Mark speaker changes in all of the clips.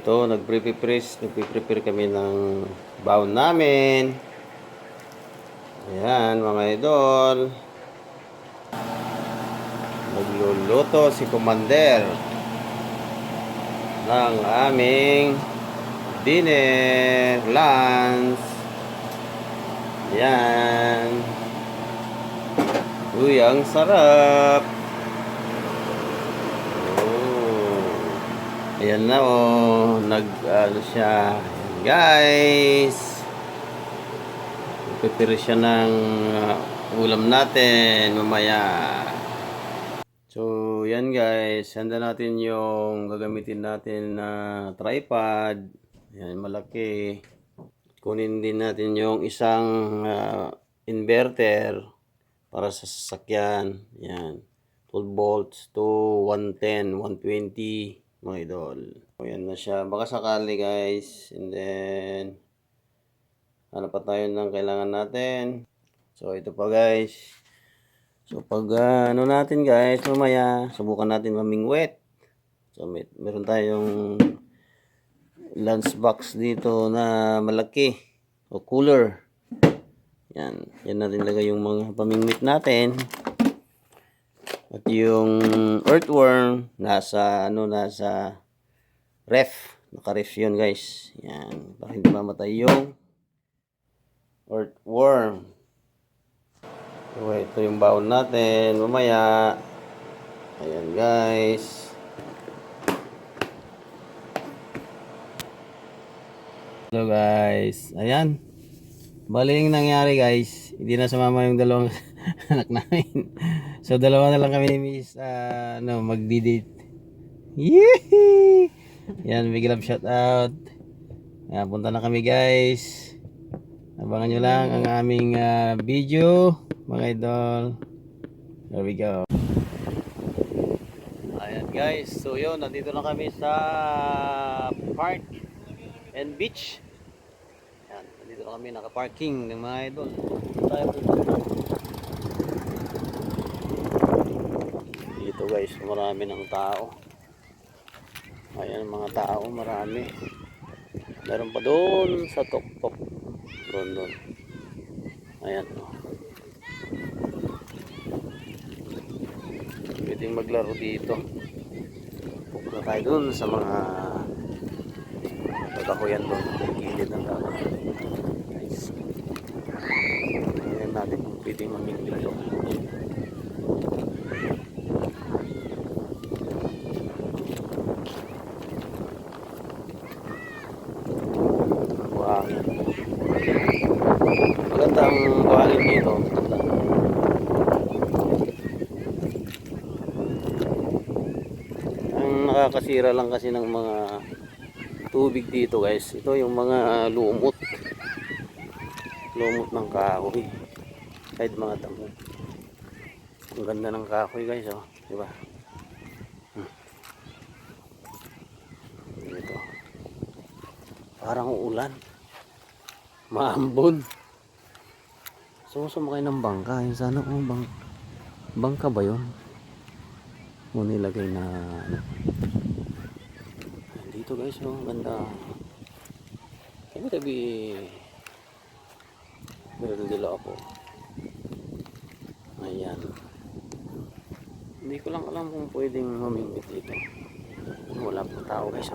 Speaker 1: ito, nagpe-prepare kami ng baon namin. Ayan, mga idol. Nagluluto si Commander ng aming dinner, lunch. Ayan. Uy, ang sarap. Ayan na ano siya. Ayan, guys. Prepare siya ng ulam natin mamaya. So, yan guys. Handa natin yung gagamitin natin na tripod. Ayan, malaki. Kunin din natin yung isang inverter para sa sasakyan. Ayan. 12 volts to 110, 120 mga idol. Ayan na siya. Baka sakali guys. And then, hanap pa tayo ng kailangan natin. So, ito pa guys. So, pag ano natin guys, mamaya, subukan natin mamingwit. So, meron tayong lunch box dito na malaki. O cooler. Yan. Yan natin lagay yung mga pamingwit natin. At yung earthworm nasa ref. Naka-ref yun guys. Yan. Para hindi mamatay yung earthworm. So, ito yung baon natin. Mamaya. Ayan guys. Hello guys. Ayan. Bali yung nangyari guys. Hindi na sumama yung dalawang anak namin. So dalawa na lang kami ni Miss magdi-date. Yee! Yan, big love shout out. Yan, punta na kami guys. Abangan nyo lang ang aming video mga idol. There we go. Ayan guys. So yun, nandito na kami sa park and beach. Yan, nandito na kami naka-parking ng mga idol. Tayo pupunta. Dito guys, marami ng tao. Ayan, mga tao, marami. Meron pa doon sa tok-tok. Doon. Ayan. Pwedeng maglaro dito. Pupunta tayo doon sa mga kakahuyan doon. Gilid ng kakahuyan. Guys. Ayan natin kung pwedeng mamingwit doon. Maganda ang buhangin dito. Ang nakakasira lang kasi ng mga tubig dito guys, ito yung mga lumot ng kahoy, kahit mga damo. Ang ganda ng kahoy guys, diba? Ito parang uulan, maambon. So sumakay ng bangka. Yung sana bangka ba yun? Mo nilagay na dito guys, ganda. Tabi meron dila ako. Ayan. Hindi ko lang alam kung pwedeng mamingwit dito. Wala pong tao guys.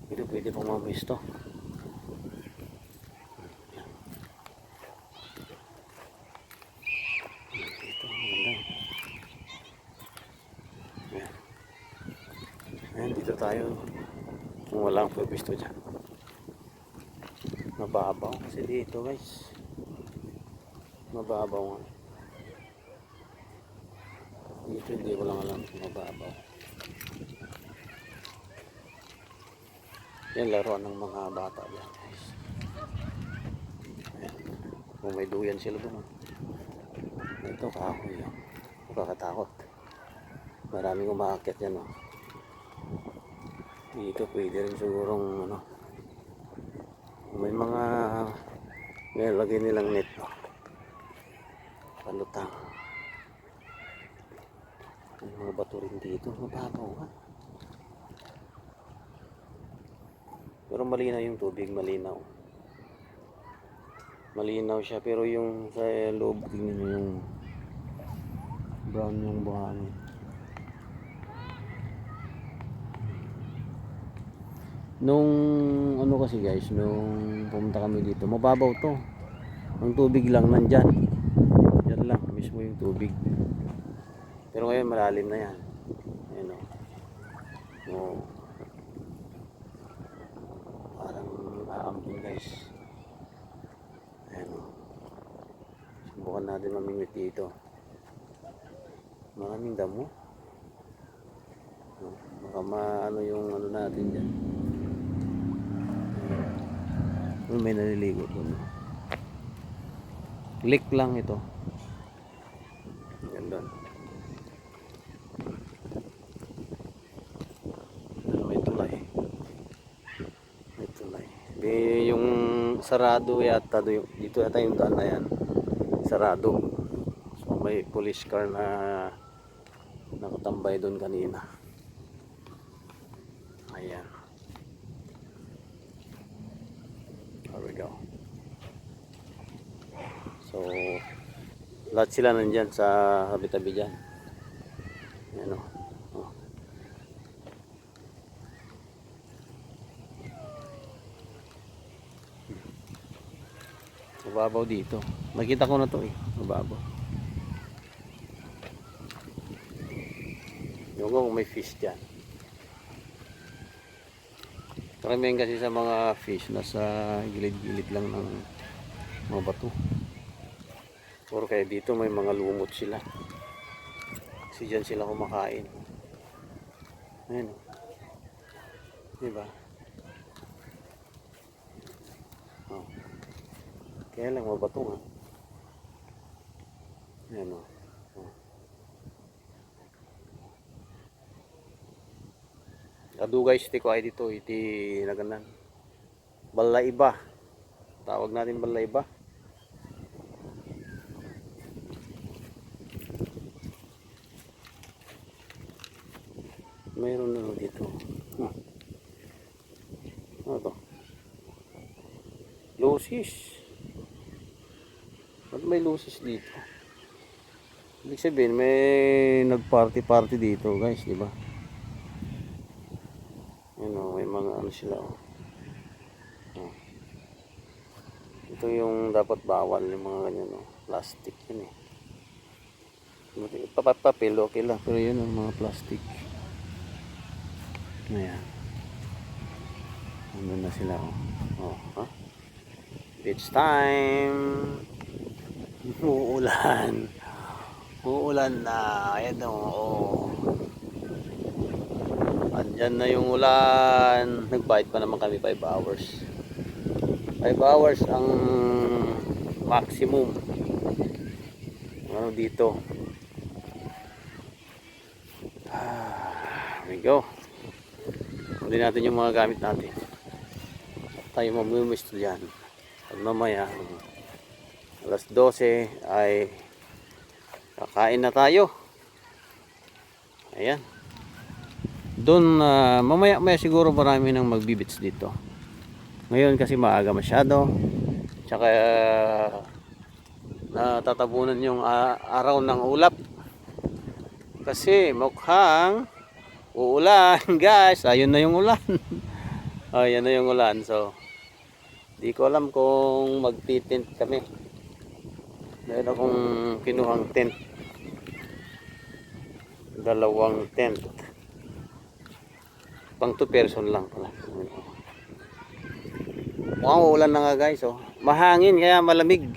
Speaker 1: Dito pwede pong mamisto. Ayan, dito tayo kung walang pwesto dyan. Mababaw kasi dito guys, mababaw nga dito. Hindi ko lang alam kung mababaw. Yan, laruan ng mga bata dyan guys. Ayan. Kung may duyan sila doon. Ito kahoy yun. Nakakatakot. Maraming umaakit yan dito. Pwede rin sigurong may mga nilagay nilang net palutang. May mga bato rin dito. Mababaw nga. Pero malinaw yung tubig, malinaw. Malinaw siya, pero yung sa loob, tingnan nyo yung brown yung buhangin. Nung ano kasi guys, nung pumunta kami dito, mababaw to. Ang tubig lang nandyan. Yan lang, mismo yung tubig. Pero ngayon malalim na yan. Ayan o. Oh. Parang aambon guys. Ayan o. Subukan natin mamingwit dito. Maraming damo. Baka maano yung ano natin dyan. May naliligo doon. Leak lang ito. Yan doon. May tulay. May tulay. Yung sarado yata dito yata yung daan na yan. Sarado. So may police car na nakatambay doon kanina. Ayan. There we go. So lahat sila nandyan sa tabi-tabi dyan. Ayan o. Oh. Mababaw dito. Nakita ko na to eh. Mababaw. Yung kung may fish dyan. Karamihan kasi sa mga fish nasa gilid-gilid lang ng mga bato. Or kaya dito may mga lumot sila. Kasi dyan sila kumakain. Ayan o. Diba? Oh. Kaya lang mabato nga. Ayan o. Oh. Adu guys, tiko ay dito iti naganan. Balaiba. Tawag natin balaiba. Mayroon na dito. Ano to? Lusis. Ba't may lusis dito? Ibig sabihin may nagparty-party dito guys, di ba? May mga ano sila oh. Oh. Ito yung dapat bawal yung mga ganyan oh. Plastic yun eh. Papel okay lang, pero yun ang mga plastic. Ayan. Nandun na sila oh. Oh, huh? Beach time. Uulan. Uulan na. Ayan oh. Andyan na yung ulan. Nagbayad pa naman kami 5 hours. 5 hours ang maximum. Ano dito? There we go. Kunin natin yung mga gamit natin. Tayo mamimisto dyan. Pag mamaya, alas 12 ay kakain na tayo. Ayan. Doon mamaya siguro marami nang magbibits dito. Ngayon kasi maaga masyado. Tsaka natatabunan yung araw ng ulap. Kasi mukhang uulan guys. Ayun na yung ulan. Ayan na yung ulan. So di ko alam kung magti-tent kami. Meron akong kinuhang tent. 2 tent. Pang 2 person lang pala. Mukhang uulan na nga guys oh. Mahangin kaya malamig.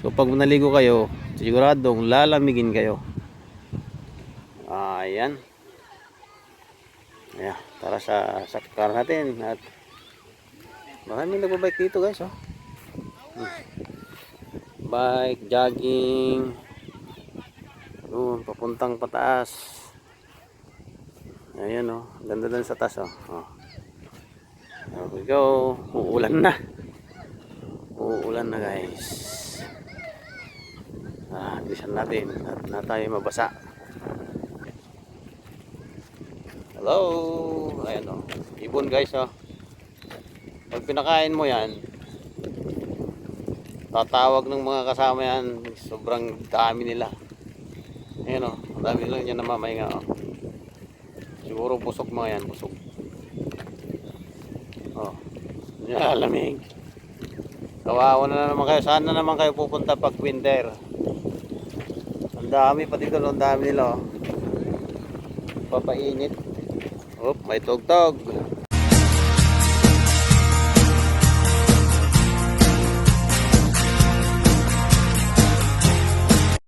Speaker 1: So pag naligo kayo, siguradong lalamigin kayo. Ayan. Ayan, tara sa car natin at maraming nagbabike dito guys oh. Bike, jogging. Doon papuntang pataas. Ayan oh, ganda doon sa taas oh. Oh. There we go. Uulan na. Uulan na guys. Bilisan natin at na tayo mabasa. Hello. Ayan oh. Ibon guys oh. Pag pinakain mo yan, tatawag ng mga kasama yan, sobrang dami nila. Ayan o, ang dami lang yan namamahinga o. Siguro busog mga yan, busog. O, lamig. Kawawa na naman kayo, saan na naman kayo pupunta pag winter? Ang dami, pati doon, ang dami nila o. Papainit. May tugtog.